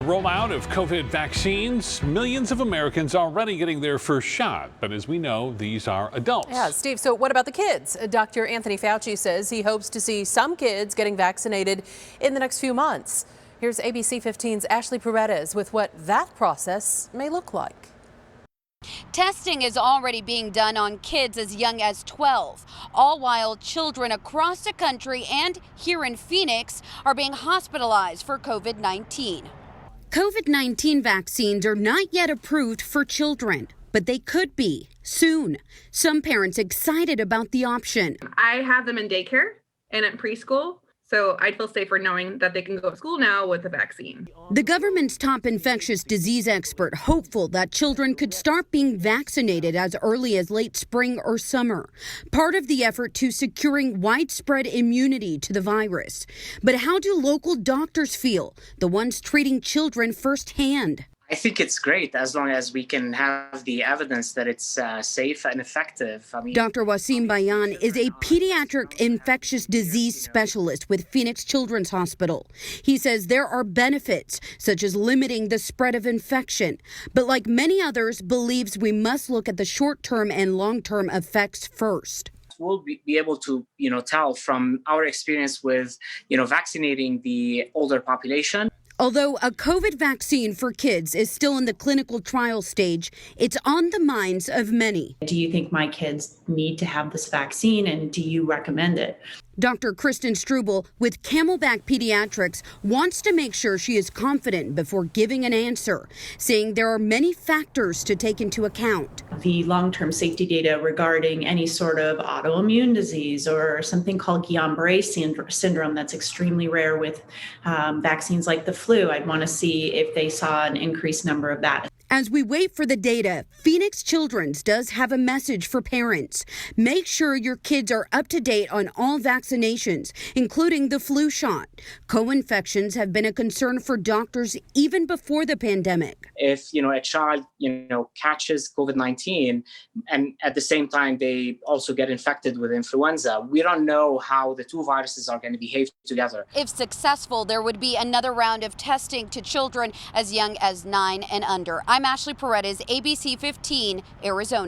rollout of COVID vaccines. Millions of Americans already getting their first shot. But as we know, these are adults. Yeah, Steve, so what about the kids? Dr. Anthony Fauci says he hopes to see some kids getting vaccinated in the next few months. Here's ABC 15's Ashley Paredes with what that process may look like. Testing is already being done on kids as young as 12, all while children across the country and here in Phoenix are being hospitalized for COVID-19. COVID-19 vaccines are not yet approved for children, but they could be soon. Some parents excited about the option. I have them in daycare and at preschool, so I feel safer knowing that they can go to school now with the vaccine. The government's top infectious disease expert hopeful that children could start being vaccinated as early as late spring or summer, part of the effort to securing widespread immunity to the virus. But how do local doctors feel, the ones treating children firsthand? I think it's great as long as we can have the evidence that it's safe and effective. Dr. Wasim Bayan is a pediatric infectious disease specialist with Phoenix Children's Hospital. He says there are benefits, such as limiting the spread of infection, but like many others, believes we must look at the short-term and long-term effects first. We'll be able to, tell from our experience with, vaccinating the older population. Although a COVID vaccine for kids is still in the clinical trial stage, it's on the minds of many. Do you think my kids need to have this vaccine, and do you recommend it? Dr. Kristen Struble with Camelback Pediatrics wants to make sure she is confident before giving an answer, saying there are many factors to take into account. The long-term safety data regarding any sort of autoimmune disease or something called Guillain-Barré syndrome that's extremely rare with vaccines like the flu. I'd want to see if they saw an increased number of that. As we wait for the data, Phoenix Children's does have a message for parents. Make sure your kids are up to date on all vaccinations, including the flu shot. Co-infections have been a concern for doctors even before the pandemic. If, a child, catches COVID-19 and at the same time they also get infected with influenza, we don't know how the two viruses are going to behave together. If successful, there would be another round of testing to children as young as 9 and under. I'm Ashley Paredes, ABC 15, Arizona.